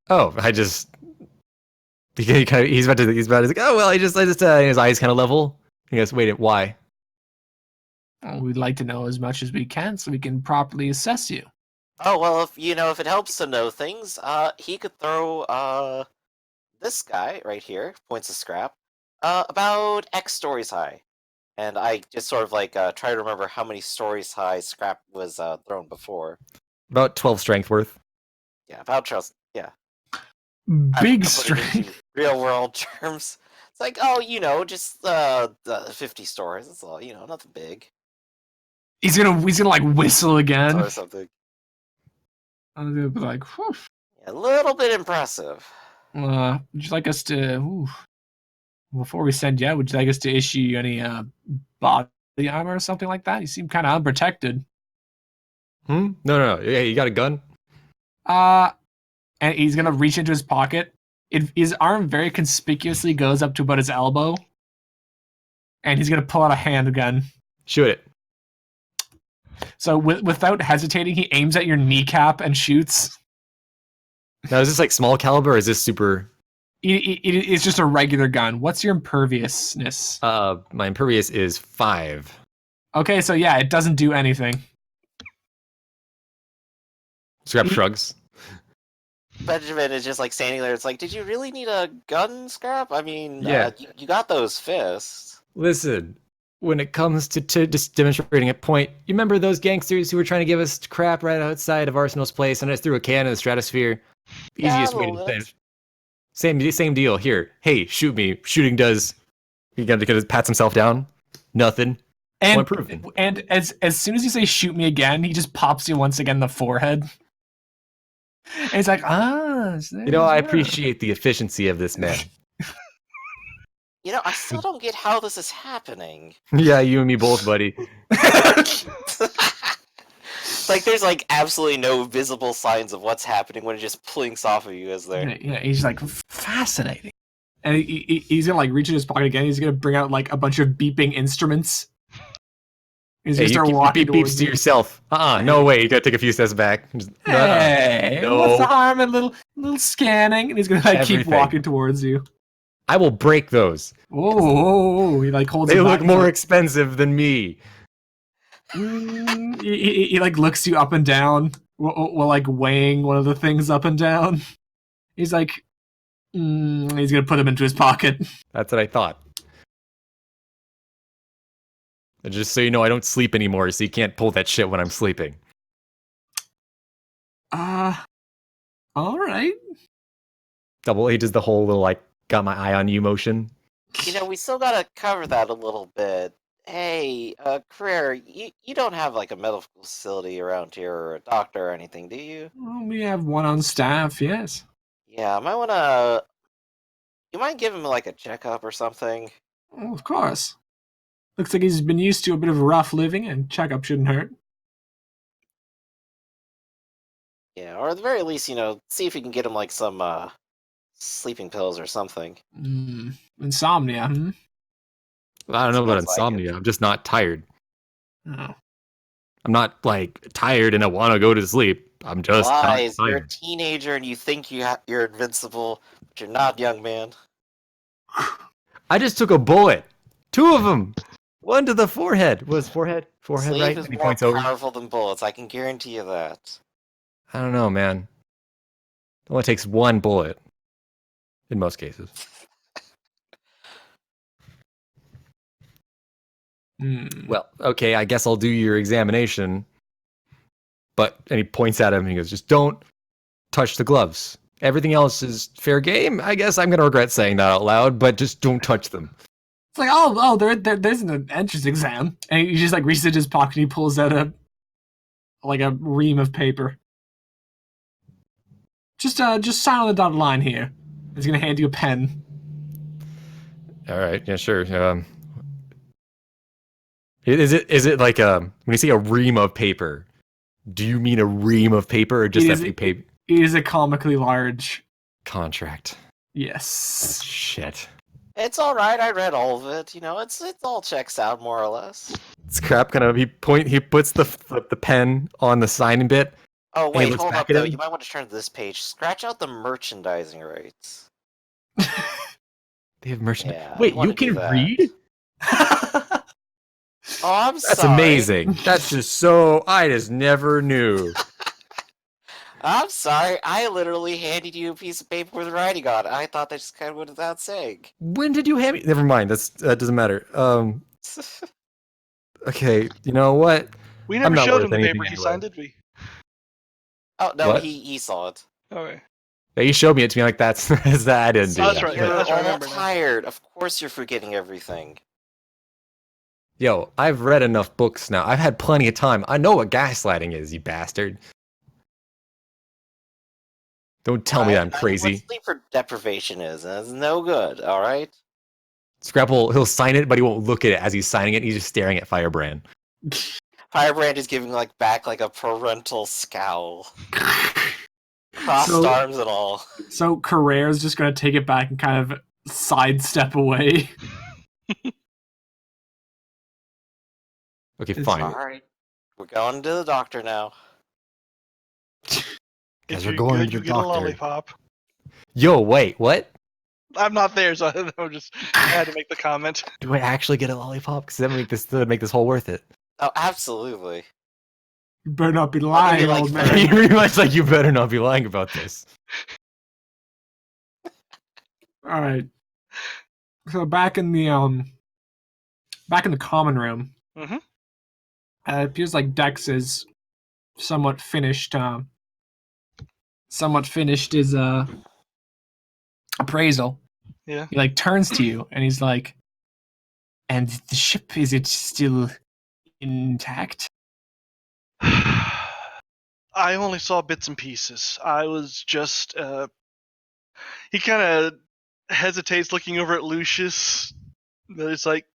I just. He's about to. He's like, oh well, I just. His eyes kind of level. He goes, wait, why? Well, we'd like to know as much as we can so we can properly assess you. Oh well, if it helps to know things, he could throw this guy right here, points to Scrap, about X stories high. And I just sort of like try to remember how many stories high Scrap was thrown before. About 12 strength worth. Yeah, about trust. Yeah, Big put it strength. into real world terms. It's like, just 50 stories. That's all. Nothing big He's gonna like whistle again. or something. I'm gonna be like, whew. Yeah, a little bit impressive. Would you like us to? Before we send you out, would you like us to issue you any body armor or something like that? You seem kind of unprotected. No. Yeah, you got a gun? And he's gonna reach into his pocket. His arm very conspicuously goes up to about his elbow, and he's gonna pull out a handgun. Shoot it. So without hesitating, he aims at your kneecap and shoots. Now, is this like small caliber or is this super? It's just a regular gun. What's your imperviousness? My impervious is 5. Okay, so yeah, it doesn't do anything. Scrap shrugs. Benjamin is just like standing there. It's like, did you really need a gun, Scrap? I mean, Yeah. You got those fists. Listen, when it comes to just demonstrating a point, you remember those gangsters who were trying to give us crap right outside of Arsenal's place and I just threw a can in the stratosphere? Yeah, Easiest a way little to bit. same deal here. Hey, shoot me. Shooting does. He kind of pats himself down. Nothing. And proven. And as soon as you say "shoot me again," he just pops you once again in the forehead. And he's like, I appreciate the efficiency of this man. I still don't get how this is happening. Yeah, you and me both, buddy. Like, there's like absolutely no visible signs of what's happening when it just plinks off of you as there. Yeah, he's like, fascinating. And he's gonna like reach in his pocket again. He's gonna bring out like a bunch of beeping instruments. He's Hey, gonna you start keep walking beeps towards to you. yourself. No way. You gotta take a few steps back. Hey, No. what's the harm in a little scanning? And he's gonna like keep Everything. walking towards you. I will break those. Oh, he like holds They it look back. more expensive than me. He like looks you up and down while like weighing one of the things up and down. He's like, he's gonna put them into his pocket. That's what I thought. And just so you know, I don't sleep anymore, so you can't pull that shit when I'm sleeping. All right. Double H is the whole little, like, got my eye on you motion. You know, we still gotta cover that a little bit. Hey, Career, you don't have like a medical facility around here or a doctor or anything, do you? Well, we have one on staff, yes. Yeah, I might wanna. You might give him like a checkup or something. Oh, of course. Looks like he's been used to a bit of rough living, and checkup shouldn't hurt. Yeah, or at the very least, see if you can get him like some sleeping pills or something. Insomnia, hmm? I don't know about Smells like insomnia. I'm just not tired. Oh. I'm not, like, tired and I want to go to sleep. I'm just Lies. not You're a tired. teenager and you think you're invincible, but you're not, young man. I just took a bullet. 2 of them. One to the forehead. Was forehead? Forehead, Sleep right? is And he more points over. powerful than bullets. I can guarantee you that. I don't know, man. It only takes 1 bullet. In most cases. Well, okay, I guess I'll do your examination. And he points at him and he goes, just don't touch the gloves. Everything else is fair game. I guess I'm going to regret saying that out loud, but just don't touch them. It's like, there's an entrance exam. And he just like reaches into his pocket and he pulls out a ream of paper. Just sign on the dotted line here. He's gonna hand you a pen. All right, yeah, sure. Is it like when you say a ream of paper, do you mean a ream of paper or just a paper? It is a comically large Contract. Yes. Shit. It's all right. I read all of it. It's all checks out more or less. It's crap. Kind of. He puts the pen on the signing bit. Oh And he wait, looks hold back up at though. him. You might want to turn to this page. Scratch out the merchandising rates. They have merchandise. Yeah, Wait, wanna you can do that. read? Oh, I'm That's sorry. amazing. That's just so. I just never knew. I'm sorry. I literally handed you a piece of paper with writing on it. I thought that just kind of went without saying. When did you hand me? Never mind. That doesn't matter. Okay. You know what? We I'm never not showed worth him the anything paper he anyway. signed, did we? Oh no, What? he saw it. Okay. Yeah, you showed me it to me like that's that. I didn't do That's that. right, You're yeah, that's right, I all remember now. tired. Of course you're forgetting everything. Yo, I've read enough books now. I've had plenty of time. I know what gaslighting is, you bastard. Don't tell me that I'm I know crazy. what sleep deprivation is, and it's no good. All right. Scrapple, he'll sign it, but he won't look at it as he's signing it. He's just staring at Firebrand. Firebrand is giving back a parental scowl, crossed arms and all. So Carrere's just gonna take it back and kind of sidestep away. Okay, It's fine. All right, we're going to the doctor now. Guys, If we're you're going good, to you the get a doctor. lollipop. Yo, wait, what? I'm not there, so I had to make the comment. Do I actually get a lollipop? Because that would make this whole worth it. Oh, absolutely. You better not be I'll lying, give you, old like, man. You realize like you better not be lying about this. All right. So back in the common room, Mhm. it appears like Dex is somewhat finished. Somewhat finished his appraisal. Yeah. He turns to you and he's like, "And the ship, is it still intact?" I only saw bits and pieces. I was just he kind of hesitates looking over at Lucius. But it's like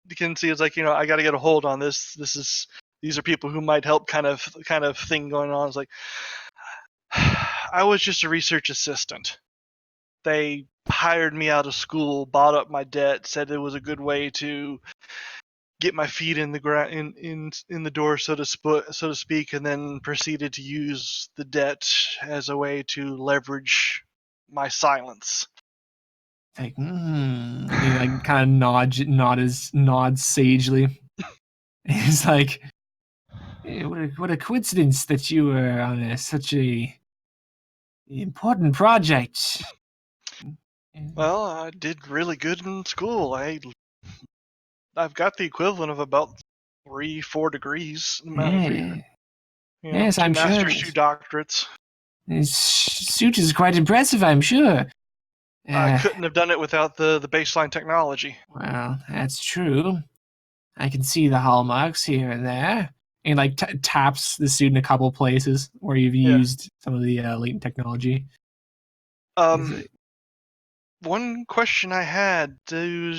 you can see it's like, I got to get a hold on this. These are people who might help kind of thing going on. It's like I was just a research assistant. They hired me out of school, bought up my debt, said it was a good way to get my feet in the ground in the door, so to speak, and then proceeded to use the debt as a way to leverage my silence. Like, he like kind of nods sagely. He's like, "Eh, what a coincidence that you were on such a important project." Well, I did really good in school. I've got the equivalent of about 3-4 degrees. Yeah. You know, Yes, 2 I'm sure. masters, 2 doctorates. His suit is quite impressive, I'm sure. I couldn't have done it without the baseline technology. Well, that's true. I can see the hallmarks here and there. And like taps the suit in a couple places where you've Yeah. used some of the latent technology. One question I had: do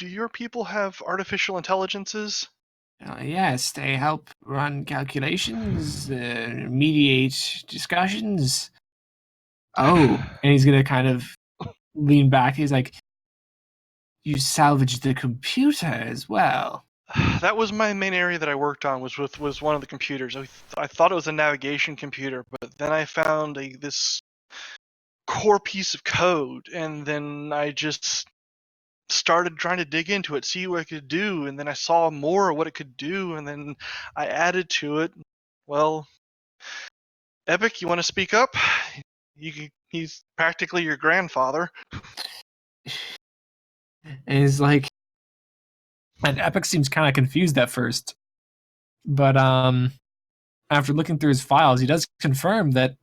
your people have artificial intelligences? Yes, they help run calculations, mediate discussions. Oh, and he's gonna kind of lean back. He's like, "You salvaged the computer as well." That was my main area that I worked on, was one of the computers. I thought it was a navigation computer, but then I found this core piece of code, and then I just started trying to dig into it, see what it could do, and then I saw more of what it could do, and then I added to it. Well, Epic, you want to speak up? He's practically your grandfather. And he's like, and Epic seems kind of confused at first, but after looking through his files, he does confirm that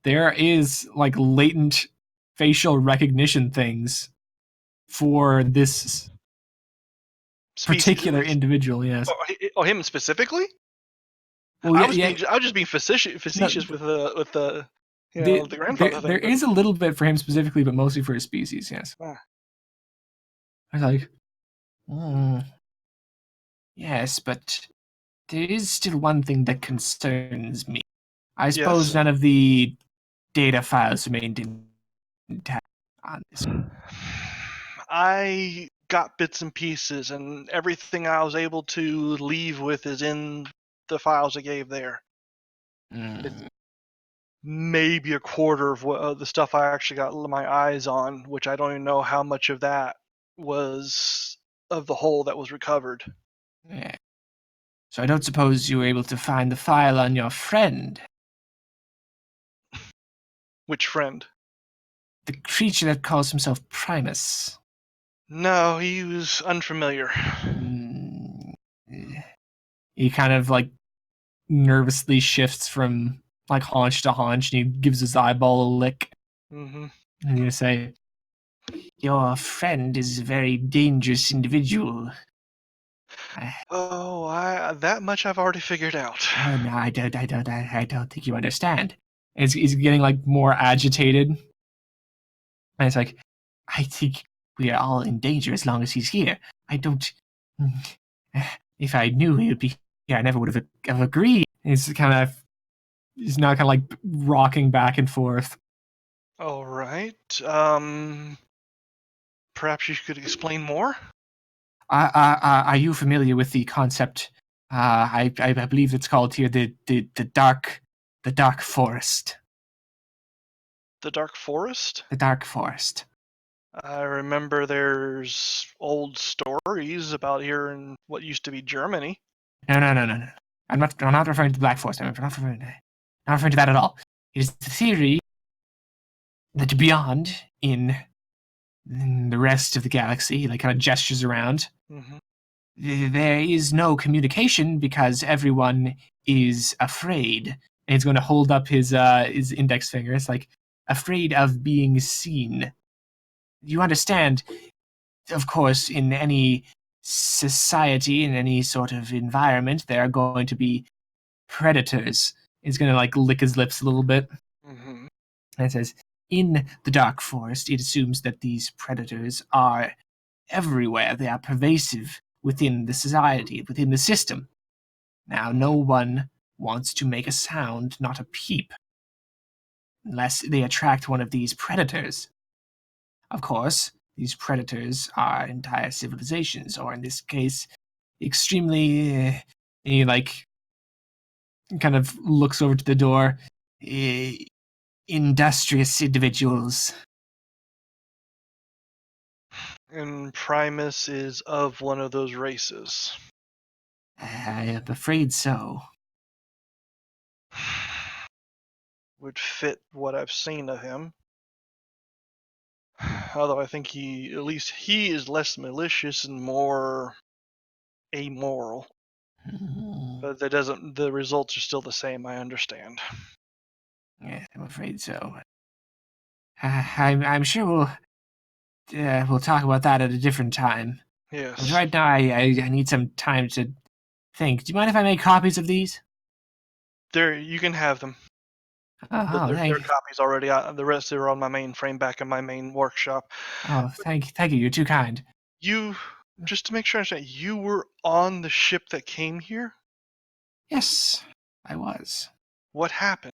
there is like latent facial recognition things for this particular individual. Yes. Oh, him specifically? Well, I yeah, was just being facetious with the the grandfather thing. There is a little bit for him specifically, but mostly for his species. Yes. Ah. I was like, yes, but there is still one thing that concerns me. I suppose Yes. none of the data files remained intact on this. I got bits and pieces, and everything I was able to leave with is in the files I gave there. It's maybe a quarter of what the stuff I actually got my eyes on, which I don't even know how much of that was of the whole that was recovered. Yeah. So I don't suppose you were able to find the file on your friend, Which friend? the creature that calls himself Primus. No, he was unfamiliar. He kind of like nervously shifts from like haunch to haunch, and he gives his eyeball a lick. Mm-hmm. And you say, "Your friend is a very dangerous individual." Oh, that much I've already figured out. Oh no, I don't think you understand. And he's getting like more agitated, and it's like, I think we are all in danger as long as he's here. I don't. If I knew he would be here, I never would have agreed. And he's now kind of like rocking back and forth. All right. Perhaps you could explain more. Are you familiar with the concept? I believe it's called here the dark forest. The Dark Forest? The dark forest. I remember there's old stories about here in what used to be Germany. No. I'm not referring to the Black Forest. I'm not referring to that at all. It is the theory that beyond in the rest of the galaxy, like kind of gestures around, Mm-hmm. there is no communication because everyone is afraid. And he's going to hold up his index finger. It's like afraid of being seen. You understand, of course, in any society, in any sort of environment, there are going to be predators. He's going to like lick his lips a little bit. Mm-hmm. And it says, in the dark forest, it assumes that these predators are everywhere. They are pervasive within the society, within the system. Now, no one wants to make a sound, not a peep, unless they attract one of these predators. Of course, these predators are entire civilizations, or in this case, extremely, he like kind of looks over to the door, industrious individuals. And Primus is of one of those races. I am afraid so. Would fit what I've seen of him. Although I think at least he is less malicious and more amoral. But the results are still the same, I understand. Yeah, I'm afraid so. I'm sure we'll talk about that at a different time. But Yes. right now, I need some time to think. Do you mind if I make copies of these? You can have them. Oh, There thank are copies already. The rest are on my mainframe back in my main workshop. thank you. You're too kind. You, just to make sure I understand, you were on the ship that came here? Yes, I was. What happened?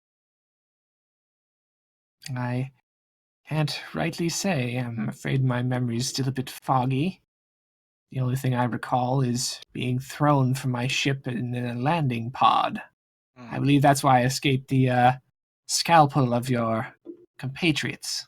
I can't rightly say. I'm afraid my memory's still a bit foggy. The only thing I recall is being thrown from my ship in a landing pod. I believe that's why I escaped the scalpel of your compatriots.